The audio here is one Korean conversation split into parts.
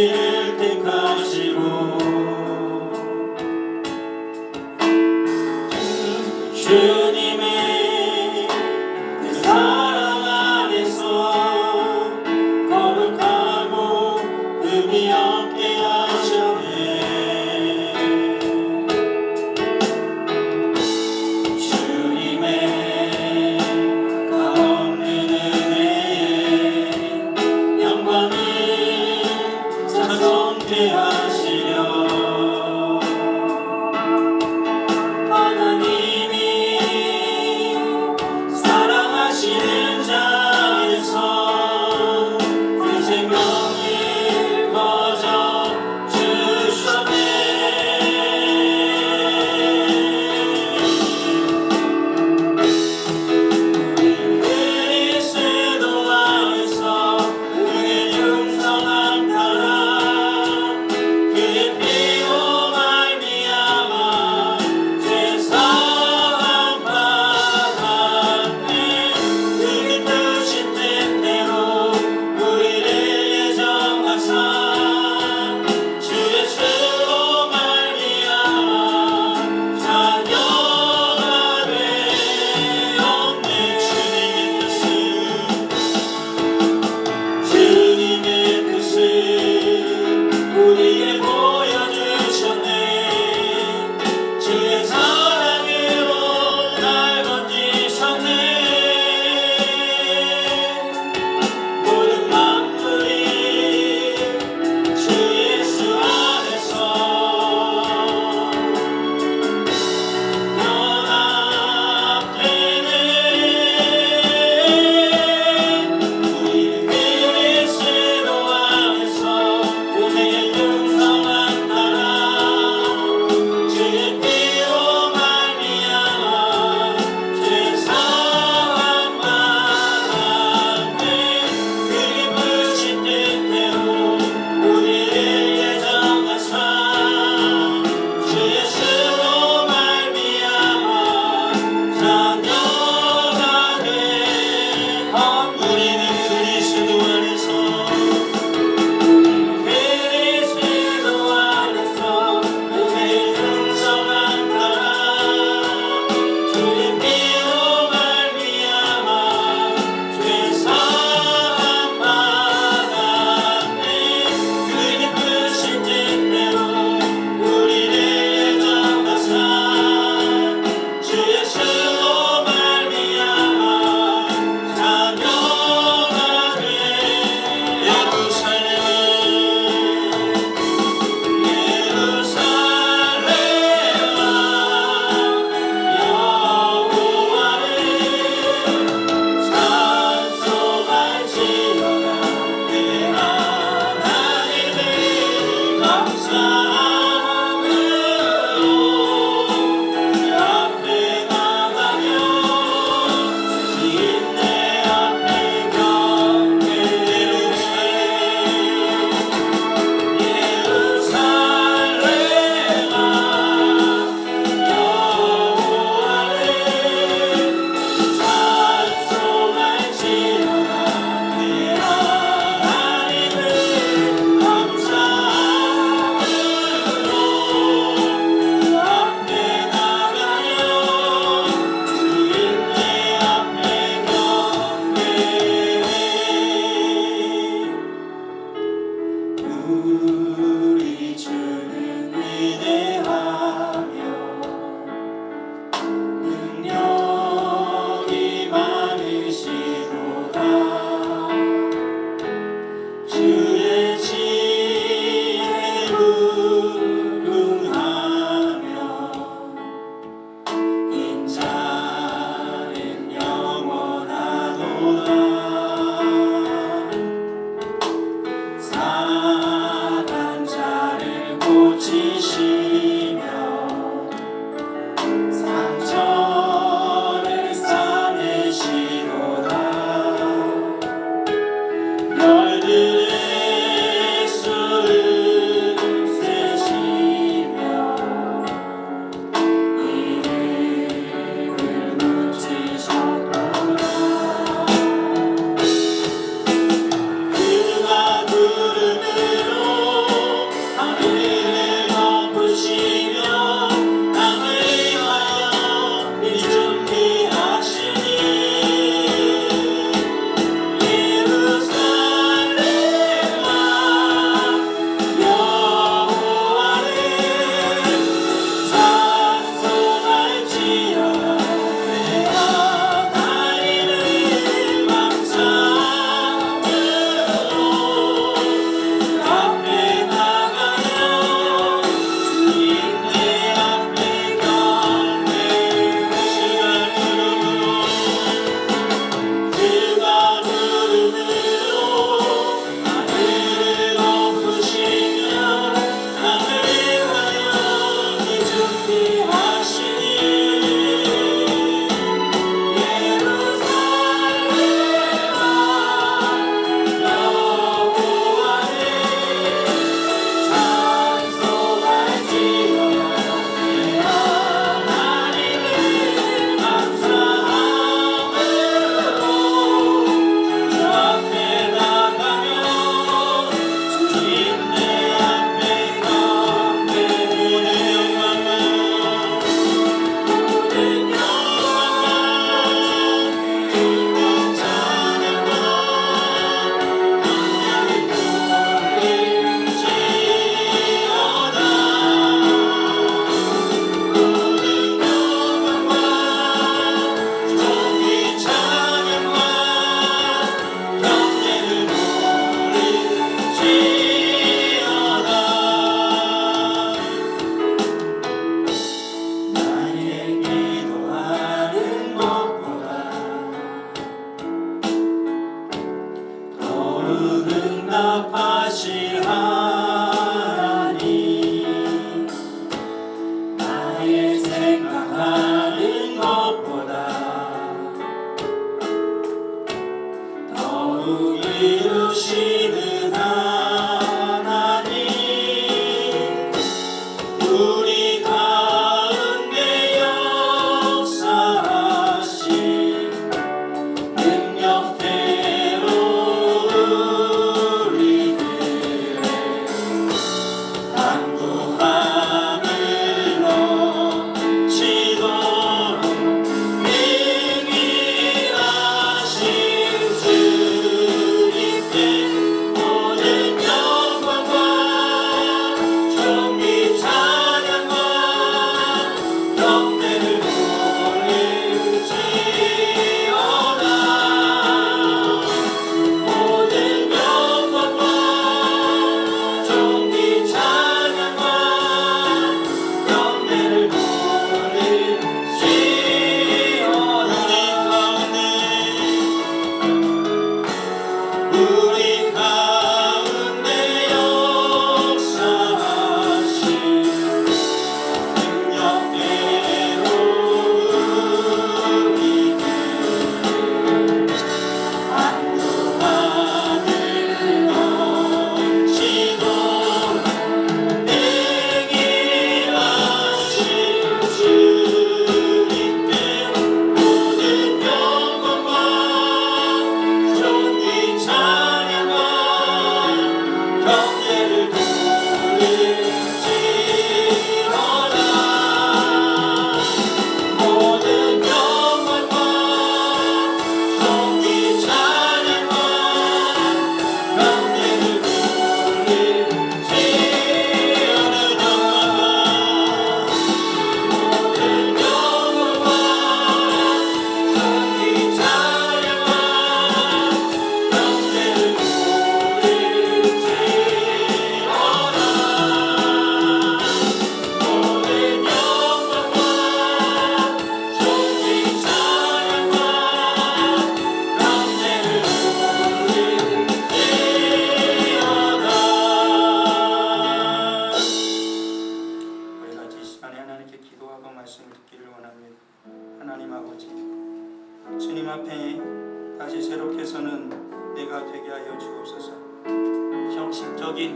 우리를 택하시고 주님의 그 사랑 안에서 거룩하고 의미 없게 하셨네. 주님의 값없는 은혜에 영광을 찬송케 하시려 사랑하시는 자에서 그 생명을 거저 주셨네. 그리스도 안에서 그의 융성한 나라 그의 피로 말미암아 죄 사함 받았네. 그의 뜻인 뜻대로 우리를 예정하사 주 예수로 말미암아 자녀가 되었네. 주님의 뜻을 우리에게 보여주셨네. 주의 사랑으로 날 건지셨네. 모든 만물이 주 예수 안에서 연합되네. 우리는 그리스도 안에서 그의 융성한 나라 주의 피로 말미암아 죄 사함 받았네. 그의 부신 뜻대로 우리를 예정하사 주 예수로 말미암아 자녀가 되었네. 우리는 그리스도 안에서 그의 융성한 나라 주의 피로 말미암아 죄 사함 받았네. 그의 부신 뜻대로 우리를 예정하사 주 예수로 말미암아 자녀가 돼. 우리 주는 위대하며 능력이 많으시도다. 주의 지혜를 무궁하며 인자는 영원하도다. 사랑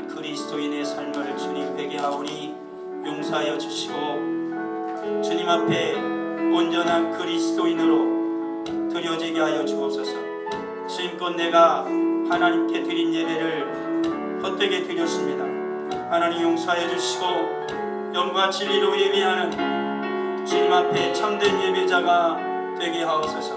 온전한 그리스도인의 삶을 주님 회개하오니 용서하여 주시고 주님 앞에 온전한 그리스도인으로 드려지게 하여 주옵소서. 지금껏 내가 하나님께 드린 예배를 헛되게 드렸습니다. 하나님 용서하여 주시고 영과 진리로 예배하는 주님 앞에 참된 예배자가 되게 하옵소서.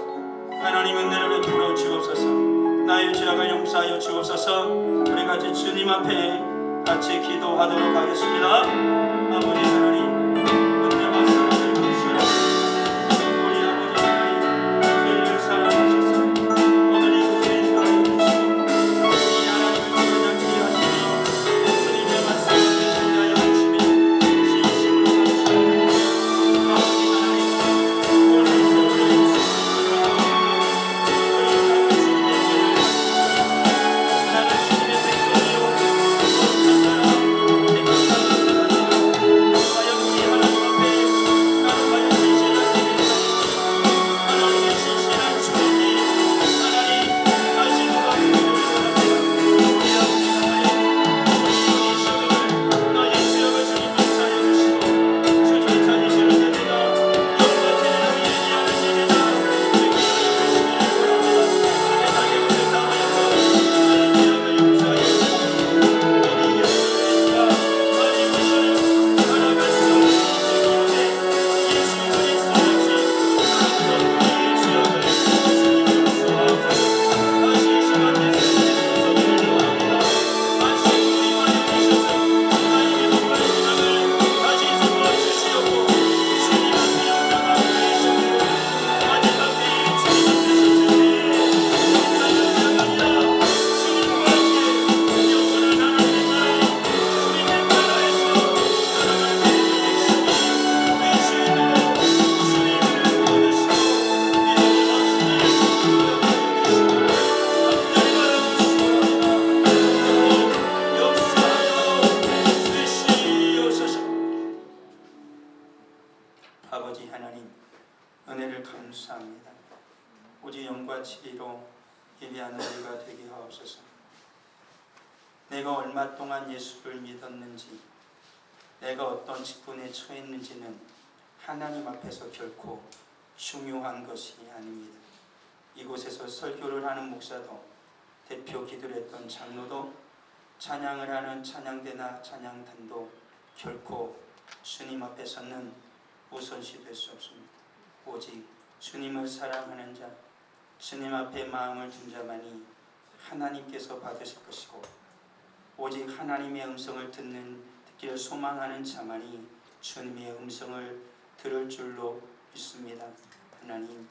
하나님 은혜를 베풀어 주옵소서. 나의 죄악을 용서하여 주옵소서. 우리 같이 주님 앞에 같이 기도하도록 하겠습니다. 아버지 하나님, 은혜와 사랑을 주시옵소서. 우리 아버지 하나님, 저희를 사랑하셔서 오늘 이곳에 인도하여 주시고 이 하나님을 찬양케 하시며 주님의 말씀을 듣게 하여 주시며 진심으로 감사합니다. 아버지 하나님, 오늘 아버지 하나님, 은혜를 감사합니다. 오직 영과 진리로 예배하는 우리가 되게 하옵소서. 내가 얼마 동안 예수를 믿었는지, 내가 어떤 직분에 처했는지는 하나님 앞에서 결코 중요한 것이 아닙니다. 이곳에서 설교를 하는 목사도, 대표 기도를 했던 장로도, 찬양을 하는 찬양대나 찬양단도 결코 주님 앞에서는 우선시 될 수 없습니다. 오직 주님을 사랑하는 자, 주님 앞에 마음을 둔 자만이 하나님께서 받으실 것이고, 오직 하나님의 음성을 듣기를 소망하는 자만이 주님의 음성을 들을 줄로 믿습니다. 하나님,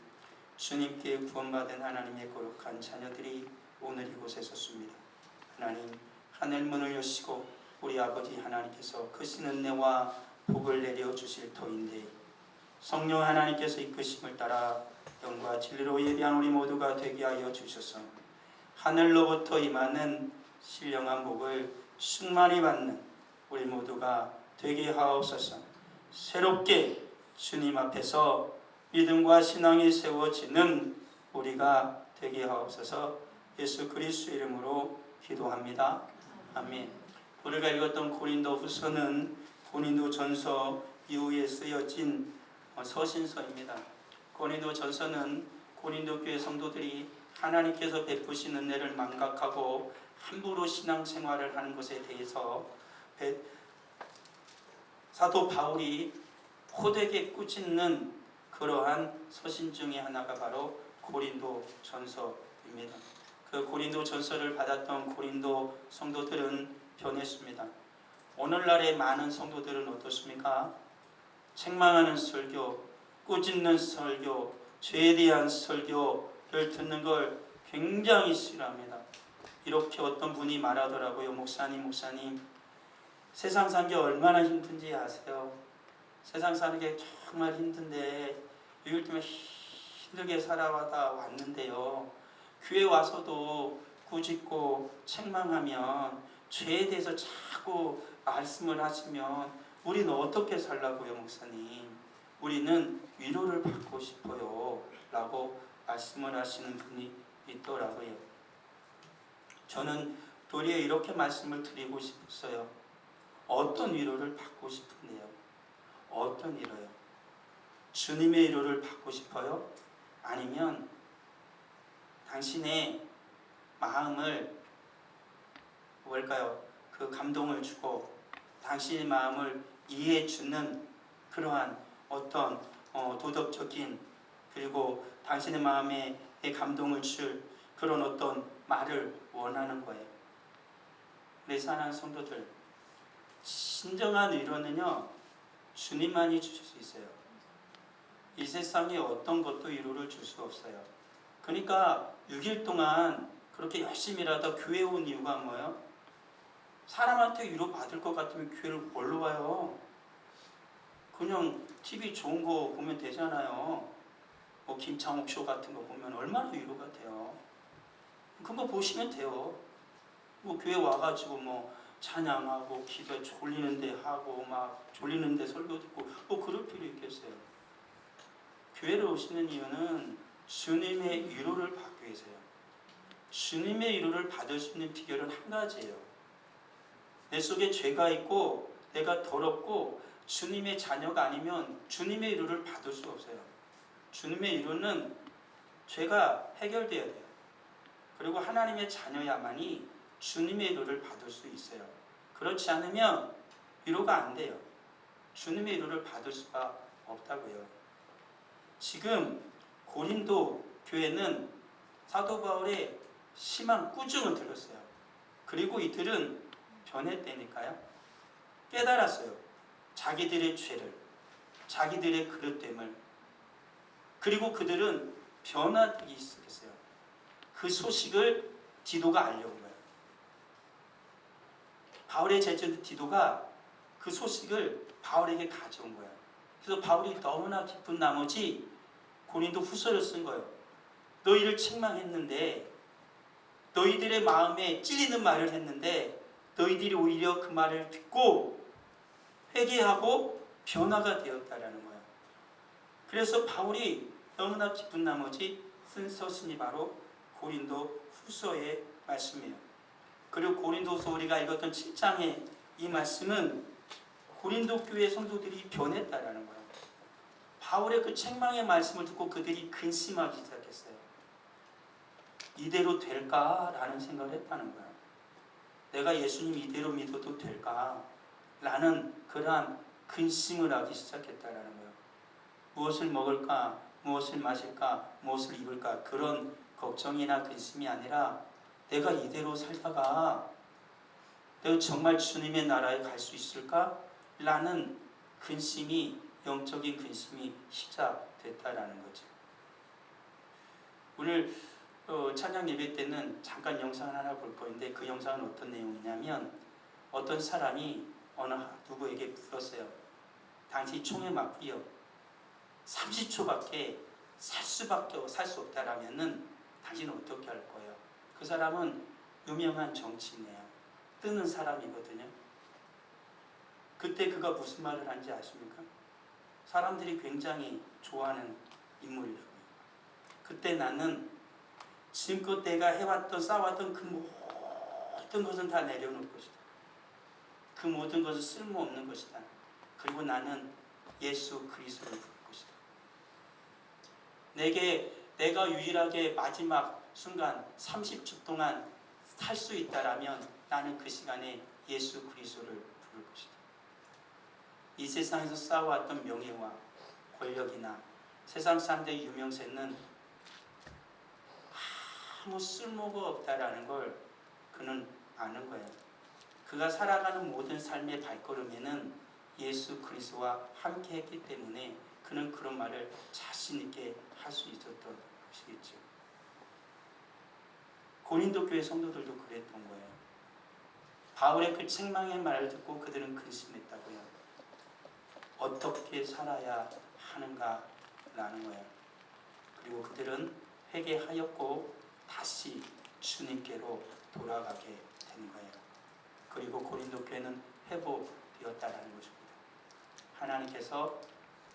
주님께 구원받은 하나님의 거룩한 자녀들이 오늘 이곳에 섰습니다. 하나님, 하늘문을 여시고 우리 아버지 하나님께서 크신 은혜와 복을 내려주실 터인데, 성령 하나님께서 이끄심을 따라 영과 진리로 예배한 우리 모두가 되게 하여 주셔서 하늘로부터 임하는 신령한 복을 충만히 받는 우리 모두가 되게 하옵소서. 새롭게 주님 앞에서 믿음과 신앙이 세워지는 우리가 되게 하옵소서. 예수 그리스도 이름으로 기도합니다. 아멘. 우리가 읽었던 고린도 후서는 고린도 전서 이후에 쓰여진 서신서입니다. 고린도 전서는 고린도 교회 성도들이 하나님께서 베푸신 은혜를 망각하고 함부로 신앙생활을 하는 것에 대해서 사도 바울이 호되게 꾸짖는 그러한 서신 중에 하나가 바로 고린도 전서입니다. 그 고린도 전서를 받았던 고린도 성도들은 변했습니다. 오늘날의 많은 성도들은 어떻습니까? 책망하는 설교, 꾸짖는 설교, 죄에 대한 설교를 듣는 걸 굉장히 싫어합니다. 이렇게 어떤 분이 말하더라고요. 목사님, 세상 사는 게 얼마나 힘든지 아세요? 세상 사는 게 정말 힘든데 요일 때문에 힘들게 살아다 왔는데요, 교회 와서도 꾸짖고 책망하면, 죄에 대해서 자꾸 말씀을 하시면 우리는 어떻게 살라고요, 목사님? 우리는 위로를 받고 싶어요 라고 말씀을 하시는 분이 있더라고요. 저는 도리어 이렇게 말씀을 드리고 싶었어요. 어떤 위로를 받고 싶은데요? 어떤 위로요? 주님의 위로를 받고 싶어요? 아니면 당신의 마음을 뭘까요? 그 감동을 주고 당신의 마음을 이해해 주는 그러한 어떤 도덕적인 그리고 당신의 마음에 감동을 줄 그런 어떤 말을 원하는 거예요. 우리 사랑하는 성도들, 진정한 위로는요 주님만이 주실 수 있어요. 이 세상에 어떤 것도 위로를 줄 수 없어요. 그러니까 6일 동안 그렇게 열심히 일하다 교회 온 이유가 뭐예요? 사람한테 위로 받을 것 같으면 교회를 뭘로 와요? 그냥 TV 좋은 거 보면 되잖아요. 뭐 김창욱 쇼 같은 거 보면 얼마나 위로가 돼요. 그거 보시면 돼요. 뭐 교회 와가지고 뭐 찬양하고 기도 졸리는데 하고 막 졸리는데 설교 듣고 뭐 그럴 필요 있겠어요. 교회를 오시는 이유는 주님의 위로를 받기 위해서요. 주님의 위로를 받을 수 있는 비결은 한 가지예요. 내 속에 죄가 있고 내가 더럽고 주님의 자녀가 아니면 주님의 위로를 받을 수 없어요. 주님의 위로는 죄가 해결돼야 돼요. 그리고 하나님의 자녀야만이 주님의 위로를 받을 수 있어요. 그렇지 않으면 위로가 안 돼요. 주님의 위로를 받을 수가 없다고요. 지금 고린도 교회는 사도 바울의 심한 꾸중을 들었어요. 그리고 이들은 변했다니까요. 깨달았어요. 자기들의 죄를, 자기들의 그릇됨을. 그리고 그들은 변화되기 시작했어요. 그 소식을 디도가 알려온 거예요. 바울의 제자 디도가 그 소식을 바울에게 가져온 거예요. 그래서 바울이 너무나 기쁜 나머지 고린도 후서를 쓴 거예요. 너희를 책망했는데 너희들의 마음에 찔리는 말을 했는데 너희들이 오히려 그 말을 듣고 회개하고 변화가 되었다라는 거예요. 그래서 바울이 너무나 기쁜 나머지 쓴 서신이 바로 고린도 후서의 말씀이에요. 그리고 고린도서 우리가 읽었던 7장의 이 말씀은 고린도 교회 성도들이 변했다라는 거예요. 바울의 그 책망의 말씀을 듣고 그들이 근심하기 시작했어요. 이대로 될까라는 생각을 했다는 거예요. 내가 예수님 이대로 믿어도 될까? 라는 그러한 근심을 하기 시작했다라는 거예요. 무엇을 먹을까? 무엇을 마실까? 무엇을 입을까? 그런 걱정이나 근심이 아니라 내가 이대로 살다가 내가 정말 주님의 나라에 갈 수 있을까? 라는 근심이, 영적인 근심이 시작됐다라는 거죠. 오늘 찬양 예배 때는 잠깐 영상을 하나 볼 거인데 그 영상은 어떤 내용이냐면 어떤 사람이 어느 누구에게 물었어요. 당신이 총에 맞고요 30초밖에 살 수 없다라면은 당신은 어떻게 할 거예요? 그 사람은 유명한 정치인이에요. 뜨는 사람이거든요. 그때 그가 무슨 말을 한지 아십니까? 사람들이 굉장히 좋아하는 인물이라고요. 그때 나는 지금껏 내가 해왔던 쌓아왔던 그 모든 것은 다 내려놓을 것이다. 그 모든 것은 쓸모없는 것이다. 그리고 나는 예수 그리스도를 부를 것이다. 내가 유일하게 마지막 순간 30초 동안 살 수 있다라면 나는 그 시간에 예수 그리스도를 부를 것이다. 이 세상에서 쌓아왔던 명예와 권력이나 세상 사람들의 유명세는 아무 쓸모가 없다라는 걸 그는 아는 거예요. 그가 살아가는 모든 삶의 발걸음에는 예수 그리스도와 함께 했기 때문에 그는 그런 말을 자신 있게 할 수 있었던 것이겠죠. 고린도 교회 성도들도 그랬던 거예요. 바울의 그 책망의 말을 듣고 그들은 근심했다고요. 어떻게 살아야 하는가라는 거예요. 그리고 그들은 회개하였고 다시 주님께로 돌아가게 된 거예요. 그리고 고린도 교회는 회복되었다라는 것입니다. 하나님께서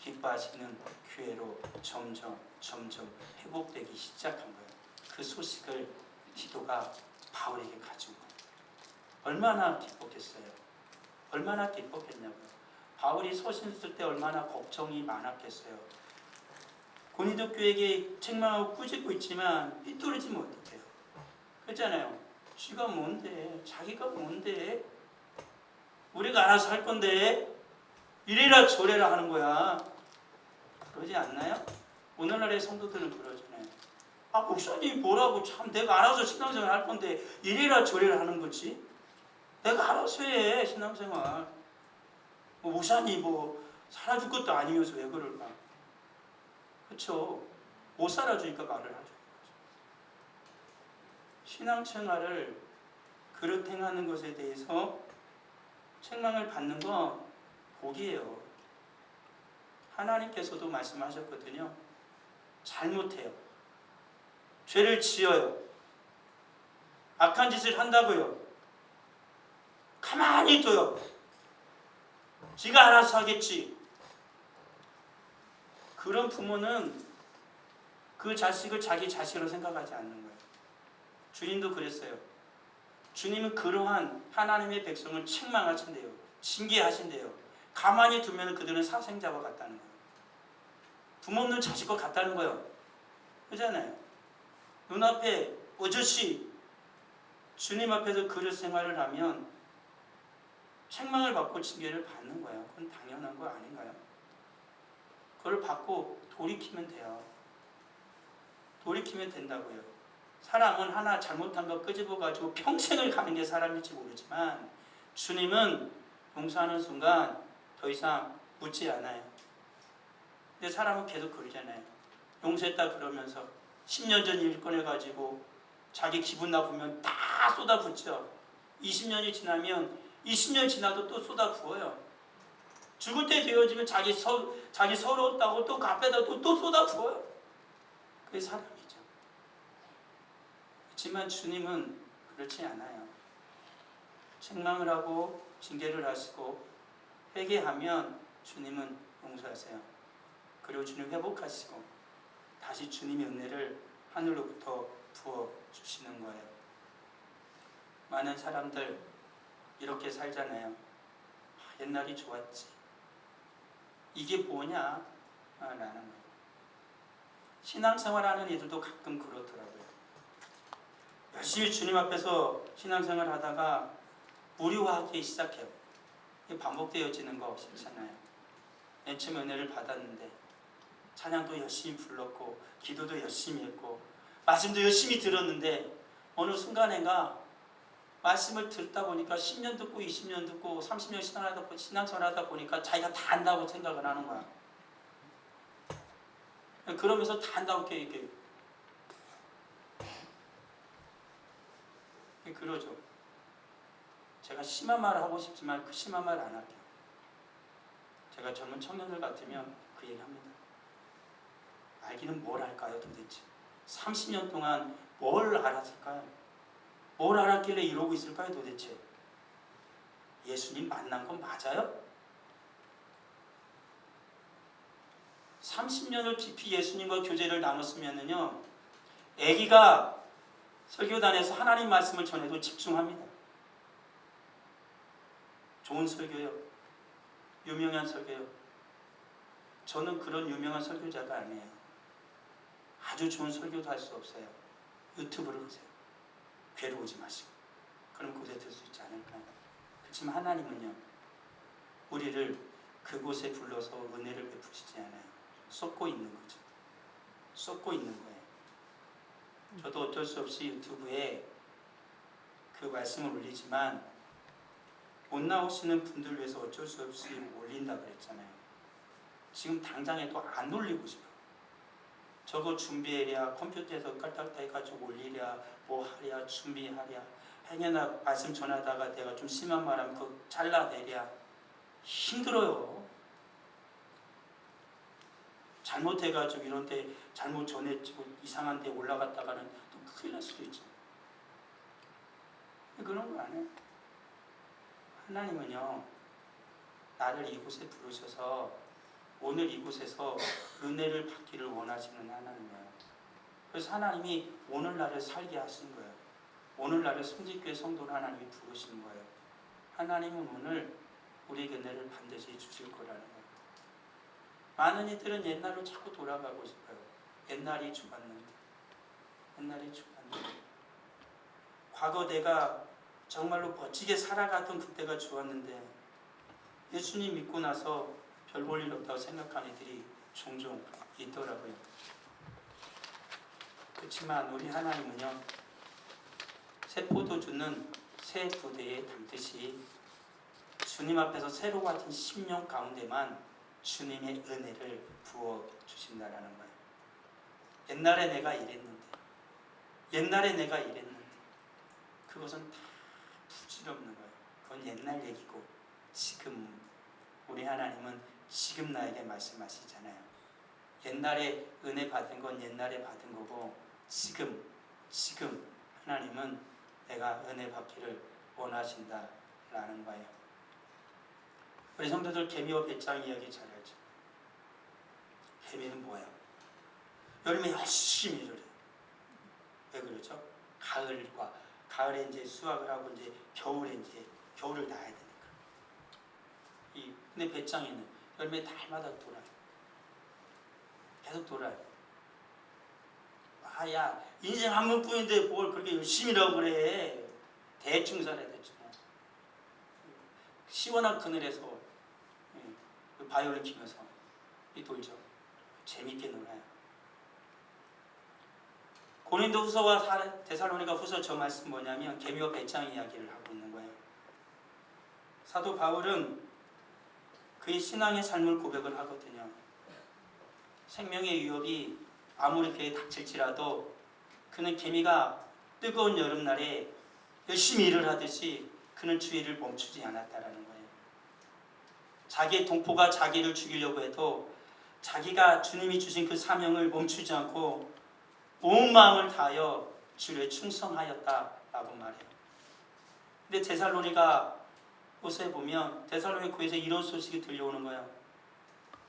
기뻐하시는 교회로 점점 회복되기 시작한 거예요. 그 소식을 디도가 바울에게 가져온 거예요. 얼마나 기뻤겠어요. 얼마나 기뻤겠냐고요. 바울이 서신 쓸 때 얼마나 걱정이 많았겠어요. 고린도 교회에게 책망하고 꾸짖고 있지만 삐뚤어지면 어떡해요. 그렇잖아요. 쥐가 뭔데, 자기가 뭔데, 우리가 알아서 할 건데 이래라 저래라 하는 거야. 그러지 않나요? 오늘날의 성도들은 그러잖아요. 아, 목사님이 뭐라고, 참 내가 알아서 신앙생활 할 건데 이래라 저래라 하는 거지. 내가 알아서 해 신앙생활. 뭐 목사님 뭐 살아줄 것도 아니면서 왜 그럴까? 그렇죠. 못 살아주니까 말을 하죠. 신앙생활을 그릇 행하는 것에 대해서 책망을 받는 건 복이에요. 하나님께서도 말씀하셨거든요. 잘못해요. 죄를 지어요. 악한 짓을 한다고요. 가만히 둬요. 지가 알아서 하겠지. 그런 부모는 그 자식을 자기 자식으로 생각하지 않는 거예요. 주님도 그랬어요. 주님은 그러한 하나님의 백성을 책망하신대요. 징계하신대요. 가만히 두면 그들은 사생자와 같다는 거예요. 부모 없는 자식과 같다는 거예요. 그렇잖아요. 눈앞에 어저씨 주님 앞에서 그릇 생활을 하면 책망을 받고 징계를 받는 거예요. 그건 당연한 거 아닌가요? 그걸 받고 돌이키면 돼요. 돌이키면 된다고요. 사람은 하나 잘못한 거 끄집어가지고 평생을 가는 게 사람일지 모르지만 주님은 용서하는 순간 더 이상 묻지 않아요. 근데 사람은 계속 그러잖아요. 용서했다 그러면서 10년 전 일 꺼내가지고 자기 기분 나쁘면 다 쏟아붓죠. 20년이 지나면 20년 지나도 또 쏟아부어요. 죽을 때 되어지면 자기 서러웠다고 또 앞에다 또 쏟아부어요. 그게 사람이죠. 그렇지만 주님은 그렇지 않아요. 책망을 하고 징계를 하시고 회개하면 주님은 용서하세요. 그리고 주님 회복하시고 다시 주님의 은혜를 하늘로부터 부어주시는 거예요. 많은 사람들 이렇게 살잖아요. 옛날이 좋았지. 이게 뭐냐? 라는 거예요. 신앙생활하는 이들도 가끔 그렇더라고요. 열심히 주님 앞에서 신앙생활 하다가 무료하기 시작해요. 반복되어지는 거 싫잖아요. 맨 처음 은혜를 받았는데 찬양도 열심히 불렀고 기도도 열심히 했고 말씀도 열심히 들었는데 어느 순간인가 말씀을 듣다 보니까 10년 듣고 20년 듣고 30년 신앙생활 하다 보니까 자기가 다 안다고 생각을 하는 거야. 그러면서 다 안다고 이렇게 그러죠. 제가 심한 말을 하고 싶지만 그 심한 말 안 할게요. 제가 젊은 청년들 같으면 그 얘기 합니다. 알기는 뭘 할까요 도대체? 30년 동안 뭘 알았을까요? 뭘 알았길래 이러고 있을까요 도대체? 예수님 만난 건 맞아요? 30년을 깊이 예수님과 교제를 나눴으면요, 아기가 설교단에서 하나님 말씀을 전해도 집중합니다. 좋은 설교요. 유명한 설교요. 저는 그런 유명한 설교자가 아니에요. 아주 좋은 설교도 할 수 없어요. 유튜브를 보세요. 괴로우지 마시고. 그럼 곳에 들 수 있지 않을까요? 그렇지만 하나님은요, 우리를 그곳에 불러서 은혜를 베푸시지 않아요. 쏟고 있는 거죠. 쏟고 있는 거예요. 저도 어쩔 수 없이 유튜브에 그 말씀을 올리지만 못 나오시는 분들 위해서 어쩔 수 없이 올린다 그랬잖아요. 지금 당장에도 안 올리고 싶어요. 저거 준비하랴, 컴퓨터에서 깔딱 해가지고 올리랴, 뭐 하랴, 준비하랴, 행여나 말씀 전하다가 내가 좀 심한 말하면 그거 잘라내랴. 힘들어요. 잘못해가지고 이런 데 잘못 전해지고 이상한 데 올라갔다가는 또 큰일 날 수도 있죠. 그런 거 안 해요. 하나님은요, 나를 이곳에 부르셔서 오늘 이곳에서 은혜를 받기를 원하시는 하나님이에요. 그래서 하나님이 오늘 나를 살게 하신 거예요. 오늘날의 성직교회 성도를 하나님이 부르신 거예요. 하나님은 오늘 우리에게 은혜를 반드시 주실 거라는 거예요. 많은 이들은 옛날로 자꾸 돌아가고 싶어요. 옛날이 좋았는데, 옛날이 좋았는데. 과거 내가 정말로 멋지게 살아가던 그때가 좋았는데 예수님 믿고 나서 별 볼 일 없다고 생각하는 이들이 종종 있더라고요. 그렇지만 우리 하나님은요, 새 포도주는 새 부대에 담듯이 주님 앞에서 새로 가진 심령 가운데만 주님의 은혜를 부어 주신다라는 거예요. 옛날에 내가 이랬는데, 옛날에 내가 이랬는데, 그것은 다 부질없는 거예요. 그건 옛날 얘기고, 지금 우리 하나님은 지금 나에게 말씀하시잖아요. 옛날에 은혜 받은 건 옛날에 받은 거고, 지금 하나님은 내가 은혜 받기를 원하신다라는 거예요. 우리 성도들 개미와 배짱 이야기 잘 알죠? 개미는 뭐예요? 여름에 열심히 일을 해요. 왜 그러죠? 가을에 이제 수확을 하고 이제 겨울에 이제 겨울을 나야 되니까. 근데 배짱이는 여름에 달마다 돌아요. 계속 돌아요. 야, 인생 한 번뿐인데 뭘 그렇게 열심히 하고 그래. 대충 살아야 되죠. 시원한 그늘에서 바이올린 키면서 돌죠. 재밌게 놀아요. 고린도후서와 데살로니가 후서 저 말씀 뭐냐면 개미와 배짱 이야기를 하고 있는 거예요. 사도 바울은 그의 신앙의 삶을 고백을 하거든요. 생명의 위협이 아무리 그에 닥칠지라도 그는 개미가 뜨거운 여름날에 열심히 일을 하듯이 그는 주의 일을 멈추지 않았다라는 거예요. 자기의 동포가 자기를 죽이려고 해도 자기가 주님이 주신 그 사명을 멈추지 않고 온 마음을 다하여 주를 충성하였다라고 말해요. 근데 데살로니가 후서에 보면 데살로니 교회에서 이런 소식이 들려오는 거예요.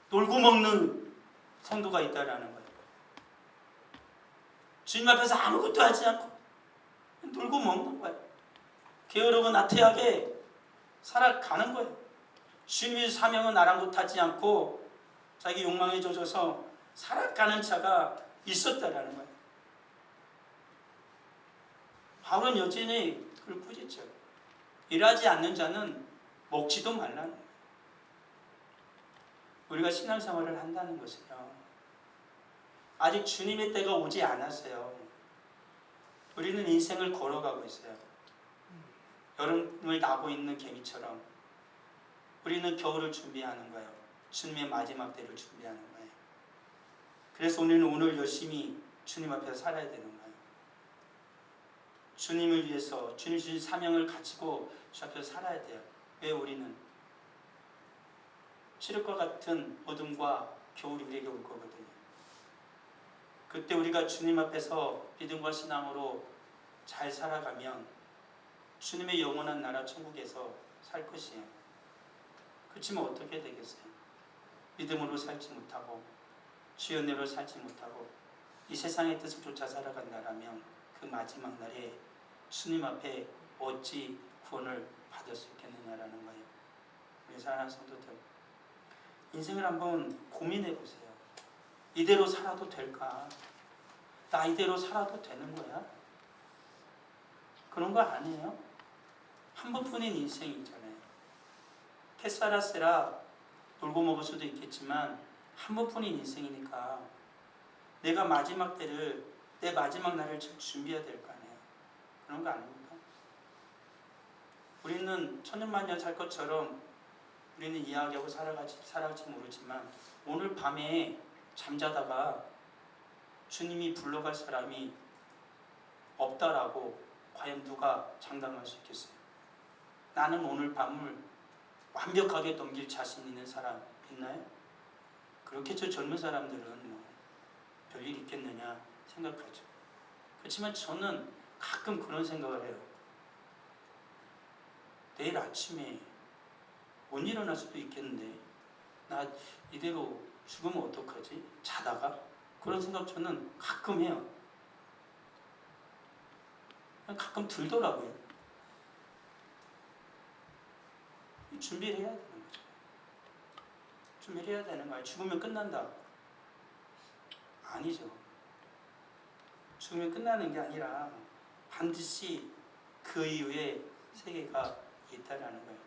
놀고 먹는 성도가 있다라는 거예요. 주님 앞에서 아무것도 하지 않고 놀고 먹는 거예요. 게으르고 나태하게 살아가는 거예요. 주님의 사명은 아랑곳하지 않고 자기 욕망에 젖어서 살아가는 자가 있었다라는 거예요. 바울은 여전히 그걸 꾸짖죠. 일하지 않는 자는 먹지도 말라는 거예요. 우리가 신앙생활을 한다는 것은요, 아직 주님의 때가 오지 않았어요. 우리는 인생을 걸어가고 있어요. 여름을 나고 있는 개미처럼 우리는 겨울을 준비하는 거예요. 주님의 마지막 때를 준비하는 거예요. 그래서 우리는 오늘 열심히 주님 앞에서 살아야 되는 거예요. 주님을 위해서 주님 주신 사명을 가지고 주 앞에서 살아야 돼요. 왜 우리는 칠흑과 같은 어둠과 겨울이 우리에게 올 거거든요. 그때 우리가 주님 앞에서 믿음과 신앙으로 잘 살아가면 주님의 영원한 나라 천국에서 살 것이에요. 그렇지만 어떻게 되겠어요? 믿음으로 살지 못하고 주의 은혜로 살지 못하고 이 세상의 뜻을 쫓아 살아간다라면 그 마지막 날에 주님 앞에 어찌 구원을 받을 수 있겠느냐라는 거예요. 우리 사랑하는 성도들, 인생을 한번 고민해 보세요. 이대로 살아도 될까? 나 이대로 살아도 되는 거야? 그런 거 아니에요? 한 번뿐인 인생이잖아요. 캐사라세라 놀고 먹을 수도 있겠지만 한 번뿐인 인생이니까 내가 마지막 때를, 내 마지막 날을 잘 준비해야 될 거 아니에요. 그런 거 아닙니까? 우리는 천년만년 살 것처럼 우리는 이야기하고 살아갈지 모르지만 오늘 밤에 잠자다가 주님이 불러갈 사람이 없다라고 과연 누가 장담할 수 있겠어요? 나는 오늘 밤을 완벽하게 넘길 자신 있는 사람 있나요? 그렇게 저 젊은 사람들은 뭐 별일 있겠느냐 생각하죠. 그렇지만 저는 가끔 그런 생각을 해요. 내일 아침에 못 일어날 수도 있겠는데 나 이대로 죽으면 어떡하지? 자다가? 그런 생각 저는 가끔 해요. 가끔 들더라고요. 준비를 해야 되는 거죠. 준비를 해야 되는 거예요. 죽으면 끝난다. 아니죠. 죽으면 끝나는 게 아니라 반드시 그 이후에 세계가 있다라는 거예요.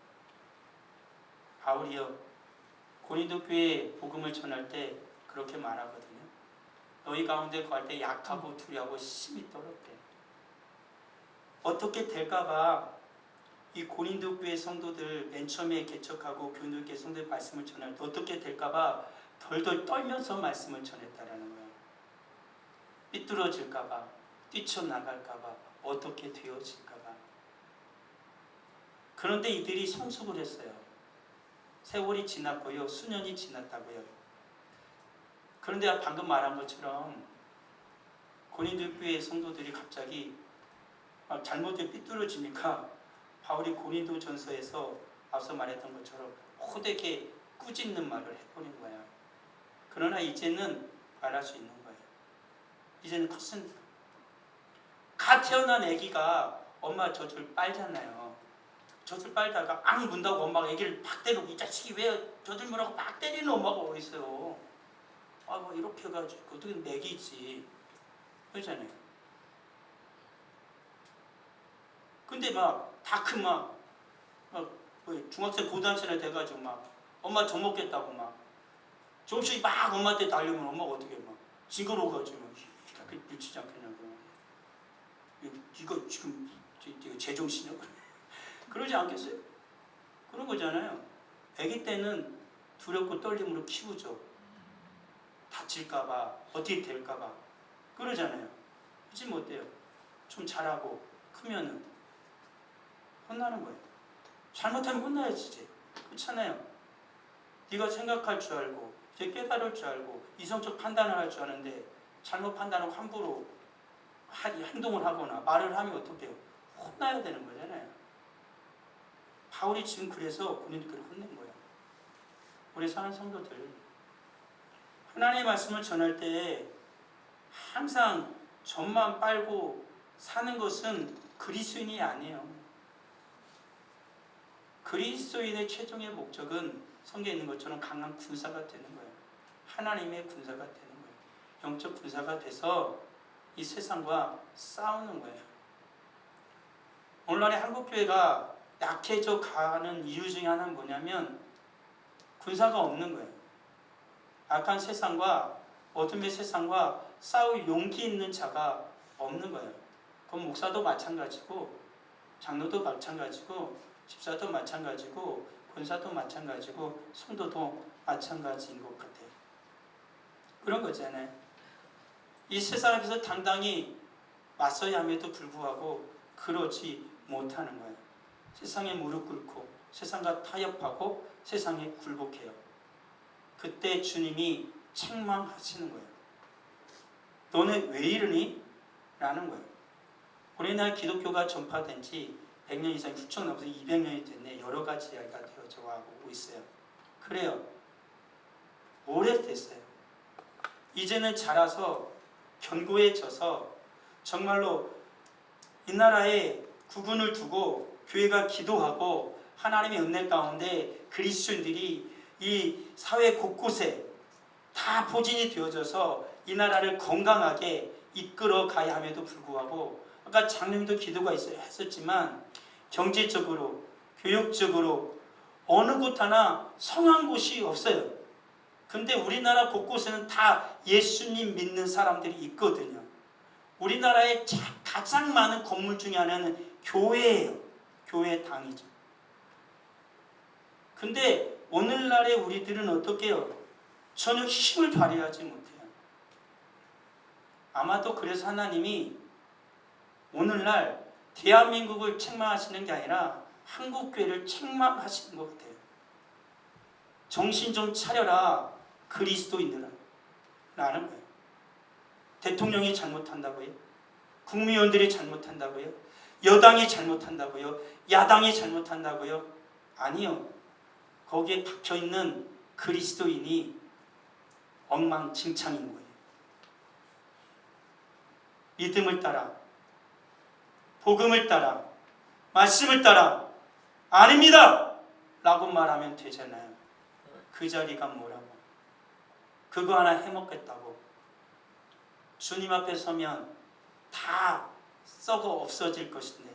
바울이요, 고린도 교회에 복음을 전할 때 그렇게 말하거든요. 너희 가운데 거할 때 약하고 두려워하고 심히 떨었대. 어떻게 될까봐 이 고린도 교회 성도들 맨 처음에 개척하고 고린도 교회 성도의 말씀을 전할 때 어떻게 될까봐 덜덜 떨면서 말씀을 전했다라는 거예요. 삐뚤어질까봐, 뛰쳐나갈까봐, 어떻게 되어질까봐. 그런데 이들이 성숙을 했어요. 세월이 지났고요, 수년이 지났다고요. 그런데 방금 말한 것처럼 고린도 교회 성도들이 갑자기 잘못에 삐뚤어지니까 바울이 고린도 전서에서 앞서 말했던 것처럼 호되게 꾸짖는 말을 해버린 거야. 그러나 이제는 말할 수 있는 거예요. 이제는 컸으니까. 갓 태어난 아기가 엄마 젖을 빨잖아요. 젖을 빨다가 앙 문다고 엄마가 아기를 막 때리고, 이 자식이 왜 젖을 무라고 막 때리는 엄마가 어디 있어요. 뭐 이렇게 해가지고 어떻게 먹이지. 그러잖아요. 근데 다 큰 중학생 고등학생이 돼가지고 엄마 젖 먹겠다고 조금씩 엄마한테 달리면 엄마가 어떻게 징그러워가지고 그렇게 미치지 않겠냐고. 이거 지금 제정신이야. 그러지 않겠어요? 그런 거잖아요. 아기 때는 두렵고 떨림으로 키우죠. 다칠까봐, 어떻게 될까봐. 그러잖아요. 그치 어때요? 좀 잘하고 크면은 혼나는 거예요. 잘못하면 혼나야지 이제. 그렇잖아요. 네가 생각할 줄 알고 이제 깨달을 줄 알고 이성적 판단을 할 줄 아는데 잘못 판단하고 함부로 행동을 하거나 말을 하면 어떻게 해요? 혼나야 되는 거잖아요. 바울이 지금 그래서 고린도교를 혼낸 거예요. 우리 사는 성도들, 하나님의 말씀을 전할 때 항상 젖만 빨고 사는 것은 그리스도인이 아니에요. 그리스도인의 최종의 목적은 성경에 있는 것처럼 강한 군사가 되는 거예요. 하나님의 군사가 되는 거예요. 영적 군사가 돼서 이 세상과 싸우는 거예요. 오늘날의 한국교회가 약해져 가는 이유 중에 하나는 뭐냐면 군사가 없는 거예요. 악한 세상과 어둠의 세상과 싸울 용기 있는 자가 없는 거예요. 그건 목사도 마찬가지고 장로도 마찬가지고 집사도 마찬가지고 권사도 마찬가지고 성도도 마찬가지인 것 같아요. 그런 거잖아요. 이 세상 앞에서 당당히 맞서야 함에도 불구하고 그러지 못하는 거예요. 세상에 무릎 꿇고 세상과 타협하고 세상에 굴복해요. 그때 주님이 책망하시는 거예요. 너네 왜 이러니? 라는 거예요. 우리나라 기독교가 전파된 지 100년 이상 훌쩍 넘어서 200년이 됐네. 여러 가지 이야기가 되어져 가고 있어요. 그래요. 오래됐어요. 이제는 자라서 견고해져서 정말로 이 나라에 국군을 두고 교회가 기도하고 하나님의 은혜 가운데 그리스도인들이 이 사회 곳곳에 다 포진이 되어져서 이 나라를 건강하게 이끌어 가야 함에도 불구하고, 아까 장로님도 기도가 했었지만 경제적으로 교육적으로 어느 곳 하나 성한 곳이 없어요. 근데 우리나라 곳곳에는 다 예수님 믿는 사람들이 있거든요. 우리나라에 가장 많은 건물 중에 하나는 교회예요. 교회 당이죠. 근데 오늘날의 우리들은 어떻게 해요? 전혀 힘을 발휘하지 못해요. 아마도 그래서 하나님이 오늘날 대한민국을 책망하시는 게 아니라 한국교회를 책망하시는 것 같아요. 정신 좀 차려라 그리스도인들아 라는 거예요. 대통령이 잘못한다고요? 국무위원들이 잘못한다고요? 여당이 잘못한다고요? 야당이 잘못한다고요? 아니요. 거기에 박혀있는 그리스도인이 엉망진창인 거예요. 믿음을 따라 복음을 따라, 말씀을 따라 아닙니다 라고 말하면 되잖아요. 그 자리가 뭐라고? 그거 하나 해먹겠다고. 주님 앞에 서면 다 썩어 없어질 것인데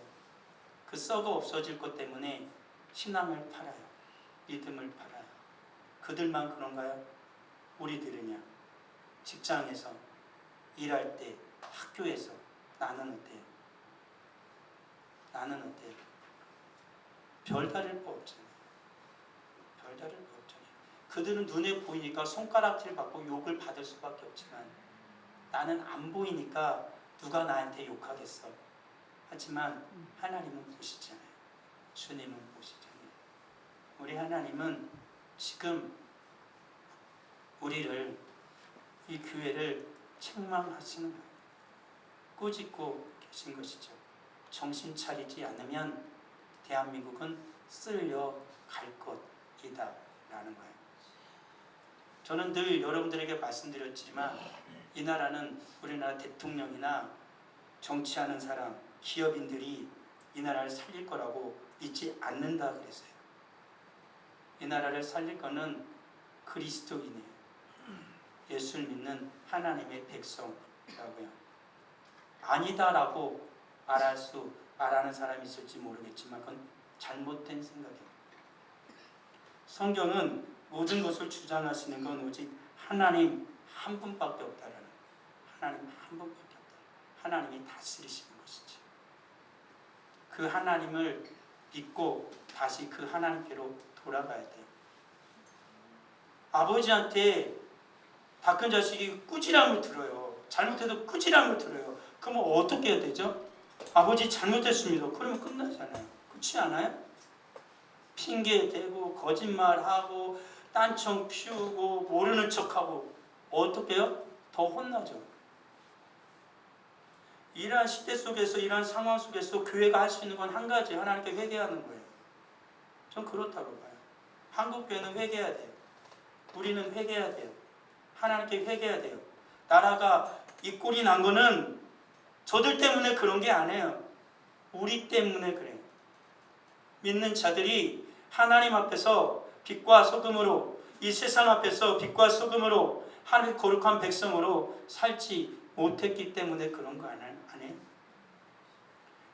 그 썩어 없어질 것 때문에 신앙을 팔아요. 믿음을 팔아요. 그들만 그런가요? 우리들은요. 직장에서, 일할 때, 학교에서 나는 어때요? 나는 어때요? 별다를 거 없잖아요. 별다를 거 없잖아요. 그들은 눈에 보이니까 손가락질 받고 욕을 받을 수밖에 없지만 나는 안 보이니까 누가 나한테 욕하겠어. 하지만 하나님은 보시잖아요. 주님은 보시잖아요. 우리 하나님은 지금 우리를, 이 교회를 책망하시는 거예요. 꾸짖고 계신 것이죠. 정신 차리지 않으면 대한민국은 쓸려갈 것이다 라는 거예요. 저는 늘 여러분들에게 말씀드렸지만 이 나라는 우리나라 대통령이나 정치하는 사람, 기업인들이 이 나라를 살릴 거라고 믿지 않는다 그랬어요. 이 나라를 살릴 거는 그리스도인이에요. 예수를 믿는 하나님의 백성이라고요. 아니다라고 말하는 사람이 있을지 모르겠지만 그건 잘못된 생각이에요. 성경은 모든 것을 주장하시는 건 오직 하나님 한 분밖에 없다라는, 하나님 한 분밖에 없다. 하나님이 다스리시는 것이지. 그 하나님을 믿고 다시 그 하나님께로 돌아가야 돼요. 아버지한테 다 큰 자식이 꾸지람을 들어요. 잘못해도 꾸지람을 들어요. 그럼 어떻게 해야 되죠? 아버지 잘못했습니다. 그러면 끝나잖아요. 그렇지 않아요? 핑계 대고 거짓말하고 딴청 피우고 모르는 척하고 어떻게 해요? 더 혼나죠. 이러한 시대 속에서, 이러한 상황 속에서 교회가 할 수 있는 건 한 가지, 하나님께 회개하는 거예요. 전 그렇다고 봐요. 한국 교회는 회개해야 돼요. 우리는 회개해야 돼요. 하나님께 회개해야 돼요. 나라가 이 꼴이 난 거는 저들 때문에 그런 게 아니에요. 우리 때문에 그래요. 믿는 자들이 하나님 앞에서 빛과 소금으로, 이 세상 앞에서 빛과 소금으로 하나님의 거룩한 백성으로 살지 못했기 때문에 그런 거 아니에요?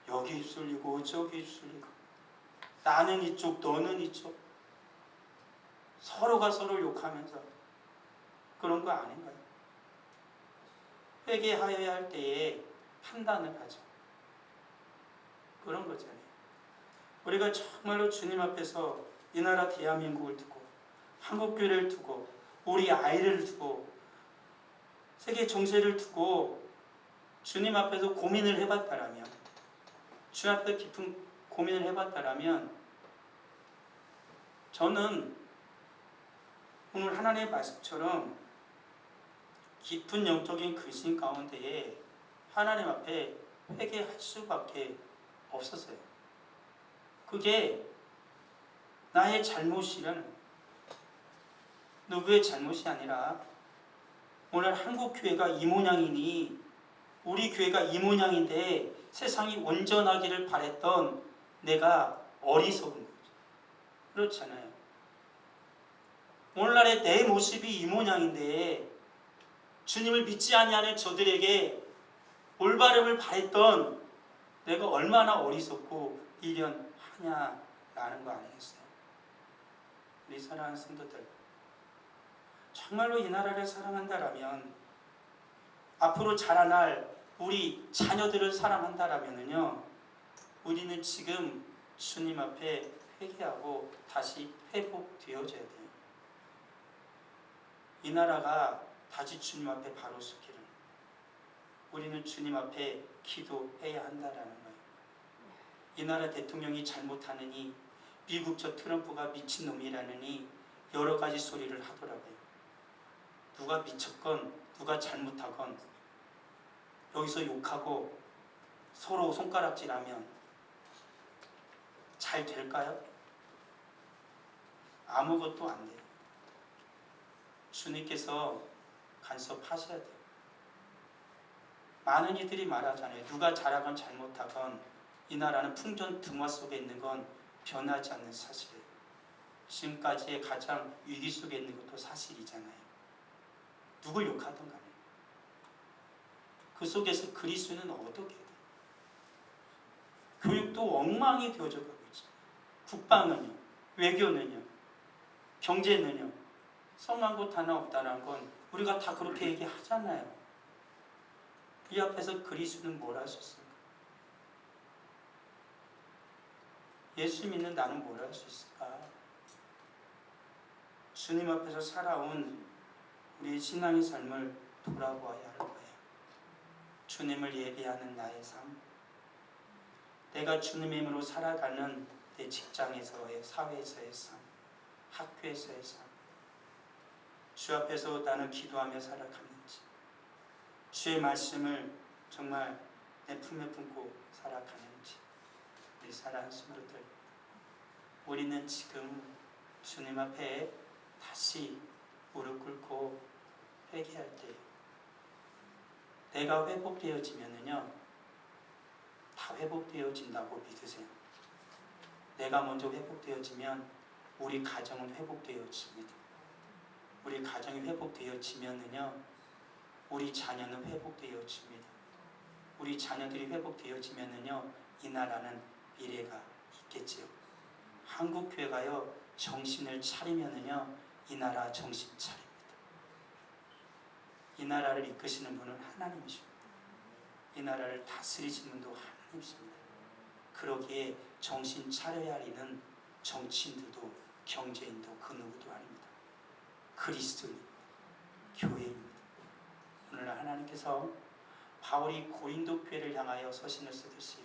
여기 입술리고 저기 입술리고 나는 이쪽 너는 이쪽 서로가 서로를 욕하면서 그런 거 아닌가요? 회개하여야 할 때에 판단을 하죠. 그런 거잖아요. 우리가 정말로 주님 앞에서 이 나라 대한민국을 두고 한국교회를 두고 우리 아이를 두고 세계 정세를 두고 주님 앞에서 고민을 해봤다라면, 주님 앞에서 깊은 고민을 해봤다라면 저는 오늘 하나님의 말씀처럼 깊은 영적인 근심 가운데에 하나님 앞에 회개할 수밖에 없었어요. 그게 나의 잘못이라는, 누구의 잘못이 아니라 오늘 한국 교회가 이 모양이니 우리 교회가 이 모양인데 세상이 온전하기를 바랬던 내가 어리석은 거죠. 그렇잖아요. 오늘날의 내 모습이 이 모양인데 주님을 믿지 아니하는 저들에게 올바름을 바랬던 내가 얼마나 어리석고 미련하냐라는 거 아니겠어요? 우리 사랑하는 성도들, 정말로 이 나라를 사랑한다라면, 앞으로 자라날 우리 자녀들을 사랑한다라면요, 우리는 지금 주님 앞에 회개하고 다시 회복되어져야 돼요. 이 나라가 다시 주님 앞에 바로 서기를 우리는 주님 앞에 기도해야 한다라는 거예요. 이 나라 대통령이 잘못하느니, 미국 저 트럼프가 미친놈이라느니 여러 가지 소리를 하더라고요. 누가 미쳤건 누가 잘못하건 여기서 욕하고 서로 손가락질하면 잘 될까요? 아무것도 안 돼요. 주님께서 간섭하셔야 돼요. 많은 이들이 말하잖아요. 누가 잘하건 잘못하건 이 나라는 풍전등화 속에 있는 건 변하지 않는 사실이에요. 지금까지의 가장 위기 속에 있는 것도 사실이잖아요. 누굴 욕하든 간에 그 속에서 그리스도는 어떻게 돼요? 교육도 엉망이 되어져 가고 있죠. 국방은요, 외교는요, 경제는요, 성한 곳 하나 없다는 건 우리가 다 그렇게 얘기하잖아요. 이 앞에서 그리스도는 뭘 할 수 있을까? 예수 믿는 나는 뭘 할 수 있을까? 주님 앞에서 살아온 우리의 신앙의 삶을 돌아보아야 할 거예요. 주님을 예배하는 나의 삶, 내가 주님의 힘으로 살아가는 내 직장에서의, 사회에서의 삶, 학교에서의 삶, 주 앞에서 나는 기도하며 살아가는지, 주의 말씀을 정말 내 품에 품고 살아가는지. 우리 사랑하는 성도들, 우리는 지금 주님 앞에 다시 무릎 꿇고 회개할 때 내가 회복되어지면은요, 다 회복되어진다고 믿으세요. 내가 먼저 회복되어지면 우리 가정은 회복되어집니다. 우리 가정이 회복되어지면은요, 우리 자녀는 회복되어집니다. 우리 자녀들이 회복되어지면은요, 이 나라는 미래가 있겠지요. 한국 교회가요, 정신을 차리면은요, 이 나라 정신 차립니다. 이 나라를 이끄시는 분은 하나님이십니다. 이 나라를 다스리시는 분도 하나님이십니다. 그러기에 정신 차려야 하리는 정치인들도 경제인도 그 누구도 아닙니다. 그리스도입니다. 교회입니다. 오늘 하나님께서 바울이 고린도 교회를 향하여 서신을 쓰듯이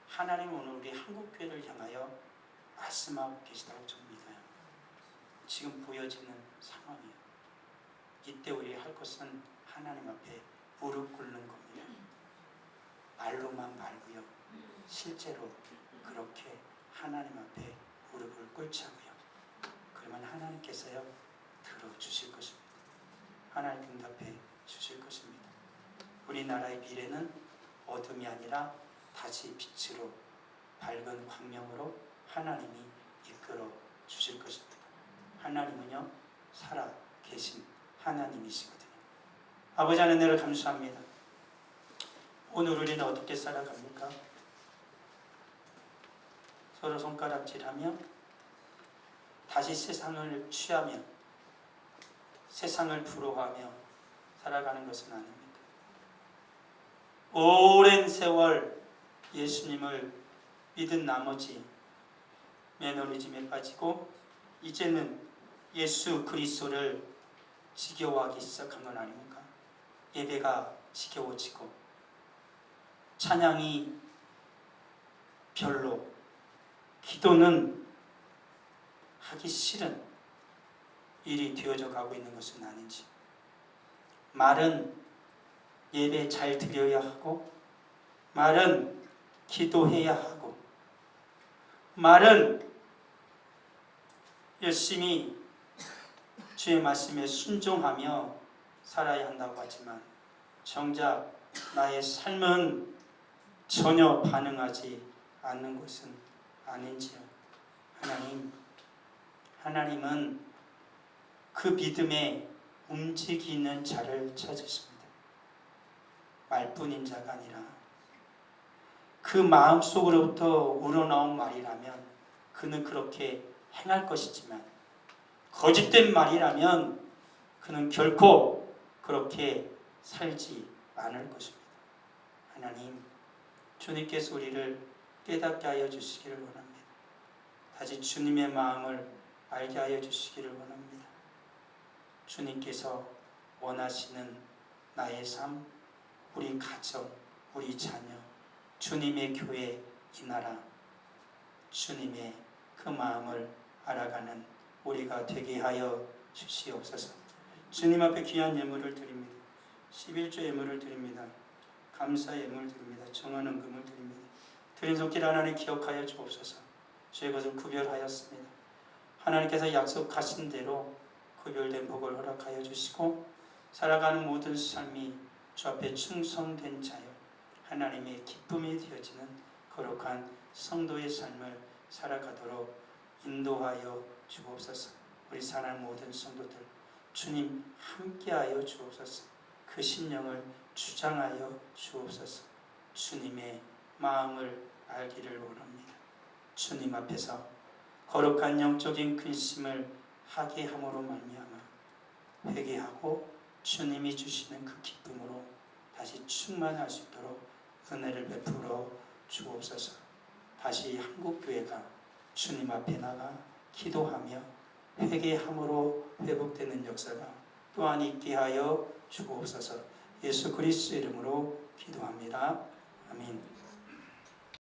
하나님은 오늘 우리 한국 교회를 향하여 말씀하고 계시다고 저는 믿어요. 지금 보여지는 상황이에요. 이때 우리 할 것은 하나님 앞에 무릎 꿇는 겁니다. 말로만 말고요, 실제로 그렇게 하나님 앞에 무릎을 꿇자고요. 그러면 하나님께서요, 들어주실 것입니다. 하나님 응답해 주실 것입니다. 우리나라의 미래는 어둠이 아니라 다시 빛으로, 밝은 광명으로 하나님이 이끌어 주실 것입니다. 하나님은요, 살아 계신 하나님이시거든요. 아버지 하나님을 감사합니다. 오늘 우리는 어떻게 살아갑니까? 서로 손가락질하며 다시 세상을 취하며 세상을 부러워하며 살아가는 것은 아닙니다. 오랜 세월 예수님을 믿은 나머지 매너리즘에 빠지고 이제는 예수 그리스도를 지겨워하기 시작한 건 아닙니까? 예배가 지겨워지고 찬양이 별로, 기도는 하기 싫은 일이 되어져 가고 있는 것은 아닌지, 말은 예배 잘 드려야 하고, 말은 기도해야 하고, 말은 열심히 주의 말씀에 순종하며 살아야 한다고 하지만 정작 나의 삶은 전혀 반응하지 않는 것은 아닌지요. 하나님은 그 믿음에 움직이는 자를 찾으십니다. 말뿐인 자가 아니라 그 마음속으로부터 우러나온 말이라면 그는 그렇게 행할 것이지만, 거짓된 말이라면 그는 결코 그렇게 살지 않을 것입니다. 하나님, 주님께서 우리를 깨닫게 하여 주시기를 원합니다. 다시 주님의 마음을 알게 하여 주시기를 원합니다. 주님께서 원하시는 나의 삶, 우리 가정, 우리 자녀, 주님의 교회, 이 나라, 주님의 그 마음을 알아가는 우리가 되게 하여 주시옵소서. 주님 앞에 귀한 예물을 드립니다. 11조 예물을 드립니다. 감사 예물 드립니다. 정하는 금을 드립니다. 드린 손길 하나님 기억하여 주옵소서. 주의 것을 구별하였습니다. 하나님께서 약속하신 대로 구별된 복을 허락하여 주시고 살아가는 모든 삶이 주 앞에 충성된 자요, 하나님의 기쁨이 되어지는 거룩한 성도의 삶을 살아가도록 인도하여 주옵소서. 우리 사랑하는 모든 성도들 주님 함께하여 주옵소서. 그 심령을 주장하여 주옵소서. 주님의 마음을 알기를 원합니다. 주님 앞에서 거룩한 영적인 근심을 하게 함으로 말미암아 회개하고 주님이 주시는 그 기쁨으로 다시 충만할 수 있도록 은혜를 베풀어 주옵소서. 다시 한국교회가 주님 앞에 나가 기도하며 회개함으로 회복되는 역사가 또한 있게 하여 주옵소서. 예수 그리스도 이름으로 기도합니다. 아멘.